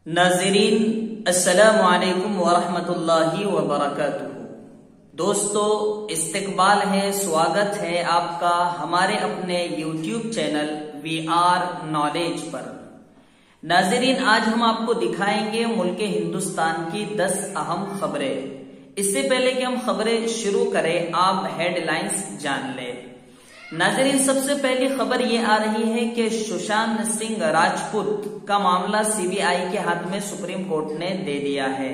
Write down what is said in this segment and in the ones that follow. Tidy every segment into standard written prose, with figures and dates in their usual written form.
ناظرین السلام علیکم ورحمۃ اللہ وبرکاتہ۔ دوستو استقبال ہے، سواگت ہے آپ کا ہمارے اپنے YouTube channel V R knowledge پر۔ ناظرین آج ہم آپ کو دکھائیں گے ملک ہندوستان کی 10 اہم خبریں۔ اس سے پہلے کہ ہم خبریں شروع کریں آپ ہیڈ لائنز جان لیں۔ ناظرین سب سے پہلی خبر یہ آ رہی ہے کہ سشانت سنگھ راجپوت کا معاملہ سی بی آئی کے ہاتھ میں سپریم کورٹ نے دے دیا ہے۔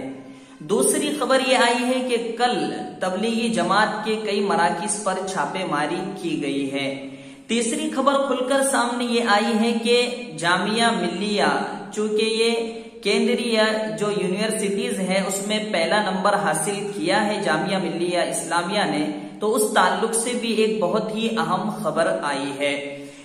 دوسری خبر یہ آئی ہے کہ کل تبلیغی جماعت کے کئی مراکز پر چھاپے ماری کی گئی ہے۔ تیسری خبر کھل کر سامنے یہ آئی ہے کہ جامعہ ملیہ چونکہ یہ کیندریہ جو یونیورسٹیز ہے اس میں پہلا نمبر حاصل کیا ہے جامعہ ملیہ اسلامیہ نے، تو اس تعلق سے بھی ایک بہت ہی اہم خبر آئی ہے۔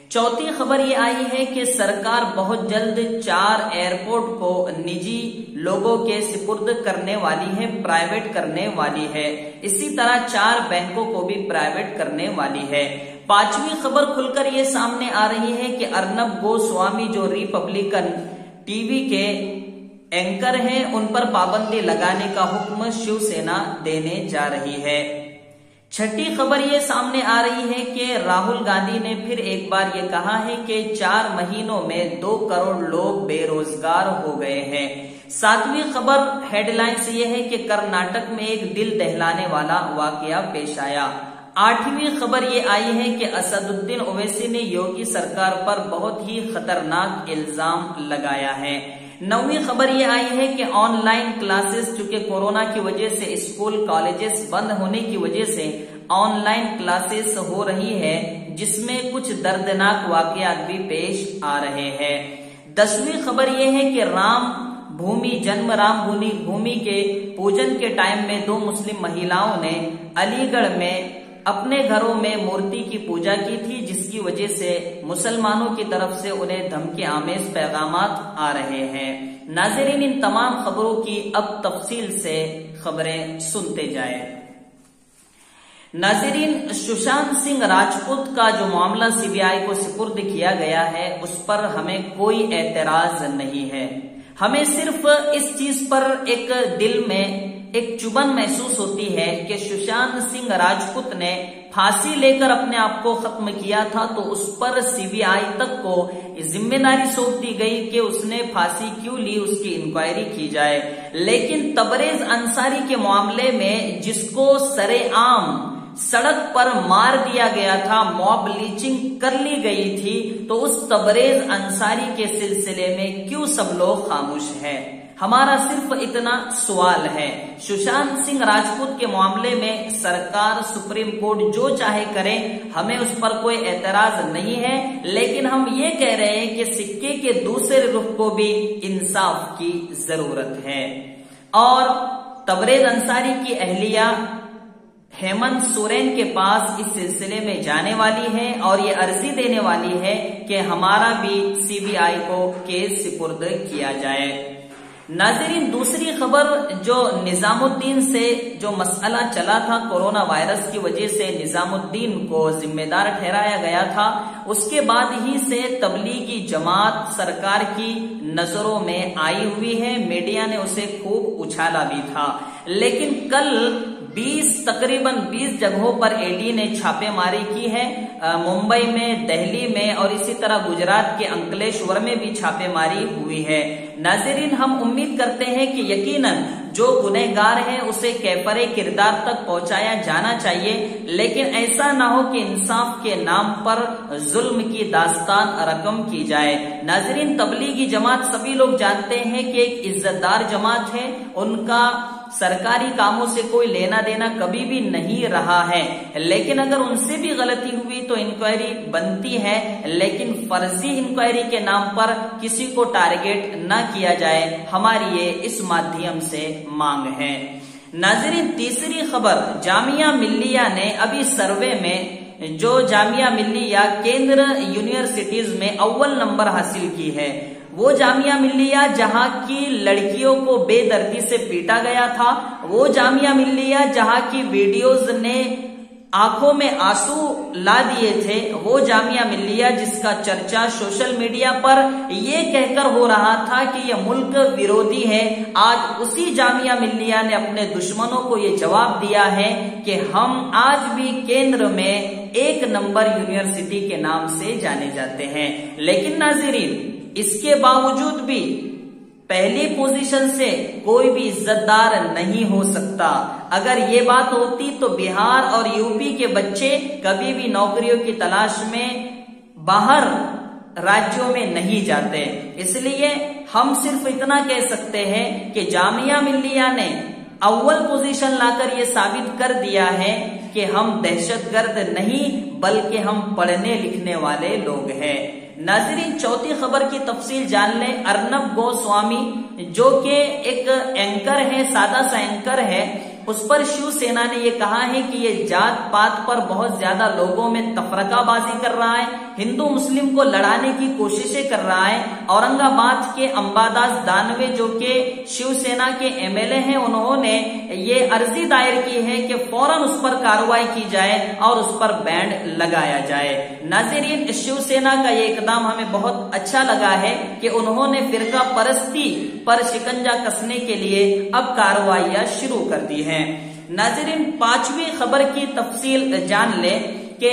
چوتھی خبر یہ آئی ہے کہ سرکار بہت جلد 4 ایئرپورٹ کو نجی لوگوں کے سپرد کرنے والی ہے، پرائیویٹ کرنے والی ہے۔ اسی طرح 4 بینکوں کو بھی پرائیویٹ کرنے والی ہے۔ پانچویں خبر کھل کر یہ سامنے آ رہی ہے کہ ارنب گوسوامی جو ریپبلکن ٹی وی کے اینکر ہیں ان پر پابندی لگانے کا حکم شیو سینا دینے جا رہی ہے۔ چھٹی خبر یہ سامنے آ رہی ہے کہ راہل گاندھی نے پھر ایک بار یہ کہا ہے کہ 4 مہینوں میں 2 کروڑ لوگ بے روزگار ہو گئے ہیں۔ 7ویں خبر ہیڈ لائنز یہ ہے کہ کرناٹک میں ایک دل دہلانے والا واقعہ پیش آیا۔ 8ویں خبر یہ آئی ہے کہ اسد الدین اویسی نے یوگی سرکار پر بہت ہی خطرناک الزام لگایا ہے۔ 9ویں خبر یہ آئی ہے کہ آن لائن کلاسز چونکہ کورونا کی وجہ سے اسکول کالجز بند ہونے کی وجہ سے آن لائن کلاسز ہو رہی ہے، جس میں کچھ دردناک واقعات بھی پیش آ رہے ہیں۔ 10ویں خبر یہ ہے کہ رام بھومی کے پوجن کے ٹائم میں 2 مسلم مہیلاؤں نے علی گڑھ میں اپنے گھروں میں مورتی کی پوجا کی تھی، جس کی وجہ سے مسلمانوں کی طرف سے انہیں دھمکی آمیز پیغامات آ رہے ہیں۔ ناظرین ان تمام خبروں کی اب تفصیل سے خبریں سنتے جائیں۔ ناظرین سشانت سنگھ راجپوت کا جو معاملہ سی بی آئی کو سپرد کیا گیا ہے اس پر ہمیں کوئی اعتراض نہیں ہے۔ ہمیں صرف اس چیز پر ایک دل میں ایک چبن محسوس ہوتی ہے کہ سشانت سنگھ راجپوت نے پھانسی لے کر اپنے آپ کو ختم کیا تھا، تو اس پر سی بی آئی تک کو ذمہ داری سونپ دی گئی کہ اس نے پھانسی کیوں لی، اس کی انکوائری کی جائے۔ لیکن تبریز انصاری کے معاملے میں جس کو سرے عام سڑک پر مار دیا گیا تھا، موب لیچنگ کر لی گئی تھی، تو اس تبریز انصاری کے سلسلے میں کیوں سب لوگ خاموش ہیں؟ ہمارا صرف اتنا سوال ہے۔ سشانت سنگھ راجپوت کے معاملے میں سرکار سپریم کورٹ جو چاہے کرے، ہمیں اس پر کوئی اعتراض نہیں ہے، لیکن ہم یہ کہہ رہے ہیں کہ سکے کے دوسرے رخ کو بھی انصاف کی ضرورت ہے۔ اور تبریز انصاری کی اہلیہ ہیمنت سورین کے پاس اس سلسلے میں جانے والی ہے اور یہ عرضی دینے والی ہے کہ ہمارا بھی سی بی آئی کو کیس سپرد کیا جائے۔ ناظرین دوسری خبر جو نظام الدین سے جو مسئلہ چلا تھا، کورونا وائرس کی وجہ سے نظام الدین کو ذمہ دار ٹھہرایا گیا تھا، اس کے بعد ہی سے تبلیغی جماعت سرکار کی نظروں میں آئی ہوئی ہے، میڈیا نے اسے خوب اچھالا بھی تھا۔ لیکن کل تقریباً 20 جگہوں پر اے ڈی نے چھاپے ماری کی ہے، ممبئی میں، دہلی میں اور اسی طرح گجرات کے انکلیشور میں بھی چھاپے ماری ہوئی ہے۔ ناظرین ہم امید کرتے ہیں کہ یقیناً جو گنہگار ہے اسے کیفر کردار تک پہنچایا جانا چاہیے، لیکن ایسا نہ ہو کہ انصاف کے نام پر ظلم کی داستان رقم کی جائے۔ ناظرین تبلیغی جماعت سبھی لوگ جانتے ہیں کہ ایک عزت دار جماعت ہے، ان کا سرکاری کاموں سے کوئی لینا دینا کبھی بھی نہیں رہا ہے، لیکن اگر ان سے بھی غلطی ہوئی تو انکوائری بنتی ہے، لیکن فرضی انکوائری کے نام پر کسی کو ٹارگیٹ نہ کیا جائے، ہماری یہ اس مادھیم سے مانگ ہے۔ ناظرین تیسری خبر جامعہ ملیہ نے ابھی سروے میں جو جامعہ ملیہ کیندر یونیورسٹیز میں اول نمبر حاصل کی ہے، وہ جامعہ ملیہ جہاں کی لڑکیوں کو بے دردی سے پیٹا گیا تھا، وہ جامعہ ملیہ جہاں کی ویڈیوز نے आंखों में आंसू ला दिए थे, वो जामिया मिल्लिया जिसका चर्चा सोशल मीडिया पर ये कहकर हो रहा था कि ये मुल्क विरोधी है, आज उसी जामिया मिल्लिया ने अपने दुश्मनों को ये जवाब दिया है कि हम आज भी केंद्र में 1 नंबर यूनिवर्सिटी के नाम से जाने जाते हैं। लेकिन नाज़रीन, इसके बावजूद भी पहली पोजीशन से कोई भी इज्जतदार नहीं हो सकता। अगर ये बात होती तो बिहार और यूपी के बच्चे कभी भी नौकरियों की तलाश में बाहर राज्यों में नहीं जाते। इसलिए हम सिर्फ इतना कह सकते हैं कि जामिया मिल्लिया ने अव्वल पोजीशन लाकर ये साबित कर दिया है कि हम दहशतगर्द नहीं बल्कि हम पढ़ने लिखने वाले लोग हैं। नाज़रीन, चौथी खबर की तफसील जान लें। अर्नब गोस्वामी जो कि एक एंकर है, सादा सा एंकर है, उस पर शिवसेना ने ये कहा है कि ये जात पात पर बहुत ज्यादा लोगों में तफरकाबाजी कर रहा है, हिंदू मुस्लिम को लड़ाने की कोशिशें कर रहा है। औरंगाबाद के अंबादास दानवे जो कि शिवसेना के एमएलए हैं, उन्होंने ये अर्जी दायर की है कि फौरन उस पर कार्रवाई की जाए और उस पर बैंड लगाया जाए। नाज़रीन, शिवसेना का ये इकदाम हमें बहुत अच्छा लगा है कि उन्होंने फिरका परस्ती पर शिकंजा कसने के लिए अब कार्रवाइयां शुरू कर दी है। नाज़रीन, 5वीं खबर की तफसील जान ले कि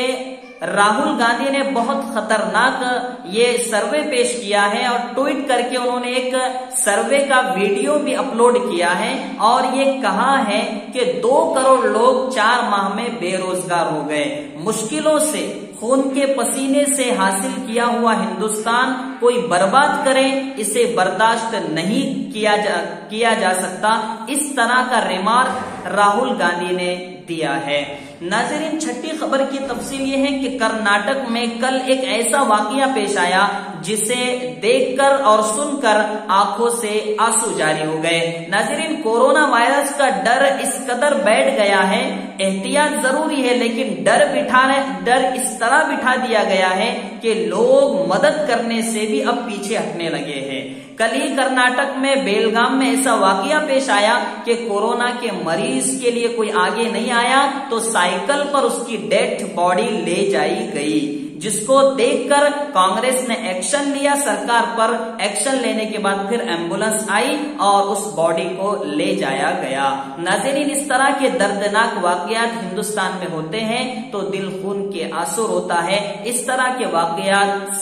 राहुल गांधी ने बहुत खतरनाक ये सर्वे पेश किया है और ट्वीट करके उन्होंने एक सर्वे का वीडियो भी अपलोड किया है और ये कहा है कि 2 करोड़ लोग 4 माह में बेरोजगार हो गए। मुश्किलों से खून के पसीने से हासिल किया हुआ हिंदुस्तान कोई बर्बाद करे, इसे बर्दाश्त नहीं किया जा सकता। इस तरह का रिमार्क राहुल गांधी ने दिया है। नाज़रीन, 6ठी खबर की तफसील ये है कि कर्नाटक में कल एक ऐसा वाकया पेश आया जिसे देखकर और सुनकर आंखों से आंसू जारी हो गए। नाज़रीन, कोरोना वायरस का डर इस कदर बैठ गया है, एहतियात जरूरी है लेकिन डर इस तरह बिठा दिया गया है कि लोग मदद करने से भी अब पीछे हटने लगे हैं। कल ही कर्नाटक में बेलगाम में ऐसा वाकया पेश आया कि कोरोना के मरीज के लिए कोई आगे नहीं आया तो साइकिल पर उसकी डेड बॉडी ले जाई गई, जिसको देखकर कांग्रेस ने एक्शन लिया। सरकार पर एक्शन लेने के बाद फिर एम्बुलेंस आई और उस बॉडी को ले जाया गया। नाज़रीन, इस तरह के दर्दनाक वाकयात हिंदुस्तान में होते हैं तो दिल खून के आंसू रोता है। इस तरह के वाकयात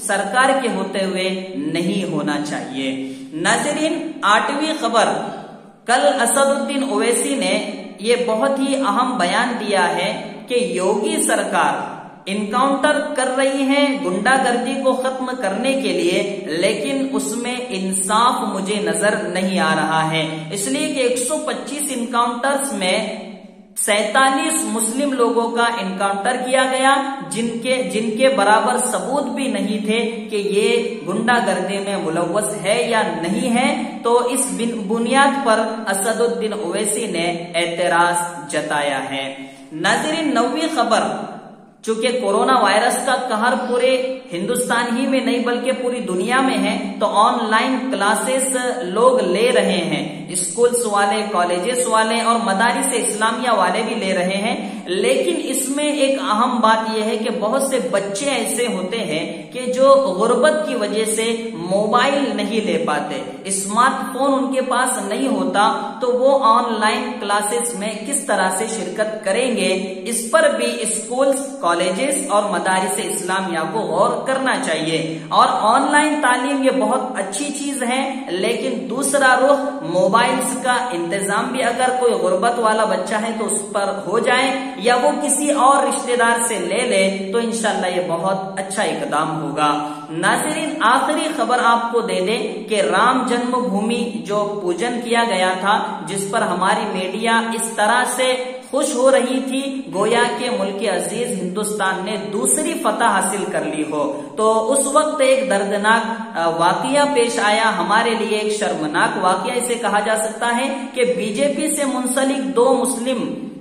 सरकार के होते हुए नहीं होना चाहिए। नाज़रीन, 8वीं खबर, कल असदुद्दीन ओवैसी ने ये बहुत ही अहम बयान दिया है कि योगी सरकार इनकाउंटर कर रही है गुंडागर्दी को खत्म करने के लिए, लेकिन उसमें इंसाफ मुझे नजर नहीं आ रहा है। इसलिए कि 125 इनकाउंटर्स में 47 मुस्लिम लोगों का इनकाउंटर किया गया जिनके बराबर सबूत भी नहीं थे कि ये गुंडागर्दी में मुलव्वस है या नहीं है। तो इस बुनियाद पर असदुद्दीन ओवैसी ने एतराज जताया है। नाज़रीन, 9वीं खबर, चूंकि कोरोना वायरस का कहर पूरे हिंदुस्तान ही में नहीं बल्कि पूरी दुनिया में है तो ऑनलाइन क्लासेस लोग ले रहे हैं। स्कूल्स वाले, कॉलेजेस वाले और मदारिस इस्लामिया वाले भी ले रहे हैं। लेकिन इसमें एक अहम बात यह है कि बहुत से बच्चे ऐसे होते हैं कि जो गुर्बत की वजह से मोबाइल नहीं ले पाते, स्मार्टफोन उनके पास नहीं होता, तो वो ऑनलाइन क्लासेस में किस तरह से शिरकत करेंगे, इस पर भी स्कूल्स, कॉलेजेस और मदारिस इस्लामिया को गौर करना चाहिए। और ऑनलाइन तालीम ये बहुत अच्छी चीज है, लेकिन दूसरा रुख मोबाइल्स का इंतजाम भी अगर कोई गुर्बत वाला बच्चा है तो उस पर हो जाए या वो किसी और रिश्तेदार से ले ले तो इंशाल्लाह ये बहुत अच्छा इकदाम होगा। नाज़रीन, आखिरी खबर आपको दे दें कि राम जन्मभूमि जो पूजन किया गया था, जिस पर हमारी मीडिया इस तरह से खुश हो रही थी गोया के मुल्क अजीज हिंदुस्तान ने दूसरी फतह हासिल कर ली हो, तो उस वक्त एक दर्दनाक वाकया पेश आया, हमारे लिए एक शर्मनाक वाकया इसे कहा जा सकता है कि बीजेपी से मुंसलिक 2 मुस्लिम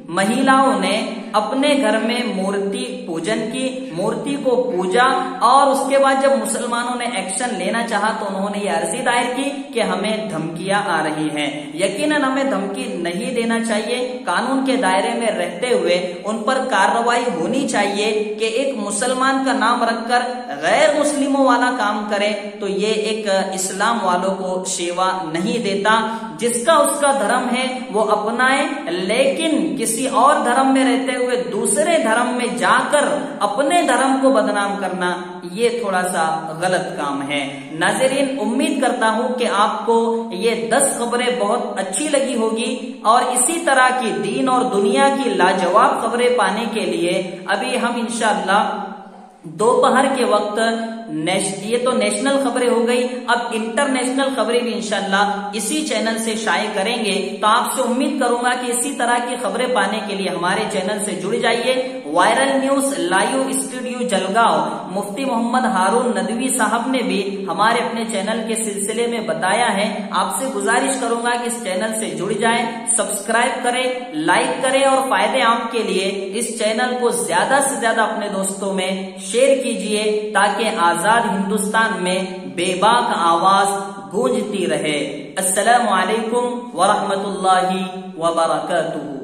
महिलाओं ने अपने घर में मूर्ति पूजन की, मूर्ति को पूजा, और उसके बाद जब मुसलमानों ने एक्शन लेना चाहा तो उन्होंने ये अर्जी दायर की कि हमें धमकियां आ रही हैं। यकीनन हमें धमकी नहीं देना चाहिए, कानून के दायरे में रहते हुए उन पर कार्रवाई होनी चाहिए कि एक मुसलमान का नाम रखकर गैर मुस्लिमों वाला काम करे तो ये एक इस्लाम वालों को सेवा नहीं देता। जिसका उसका धर्म है वो अपनाए, लेकिन किसी और धर्म में रहते हुए दूसरे धर्म में जाकर अपने धर्म को बदनाम करना ये थोड़ा सा गलत काम है। नाज़रीन, उम्मीद करता हूं कि आपको ये 10 खबरें बहुत अच्छी लगी होगी, और इसी तरह की दीन और दुनिया की लाजवाब खबरें पाने के लिए अभी हम इंशाअल्लाह दोपहर के वक्त ये तो नेशनल खबरें हो गई, अब इंटरनेशनल खबरें भी इंशाअल्लाह इसी चैनल से शाये करेंगे। तो आपसे उम्मीद करूंगा कि इसी तरह की खबरें पाने के लिए हमारे चैनल से जुड़ जाइए। Viral news live studio Jalgaon Mufti Mohammad Haroon Nadvi sahab ने भी हमारे अपने चैनल के सिलसिले में बताया है। आपसे गुजारिश करूंगा कि इस चैनल से जुड़ जाएं, सब्सक्राइब करें, लाइक करें, और फायदे आम के लिए इस चैनल को ज्यादा से ज्यादा अपने दोस्तों में शेयर कीजिए, ताकि आजाद हिंदुस्तान में बेबाक आवाज गूंजती रहे। अस्सलामु अलैकुम व रहमतुल्लाहि व बरकातुहू।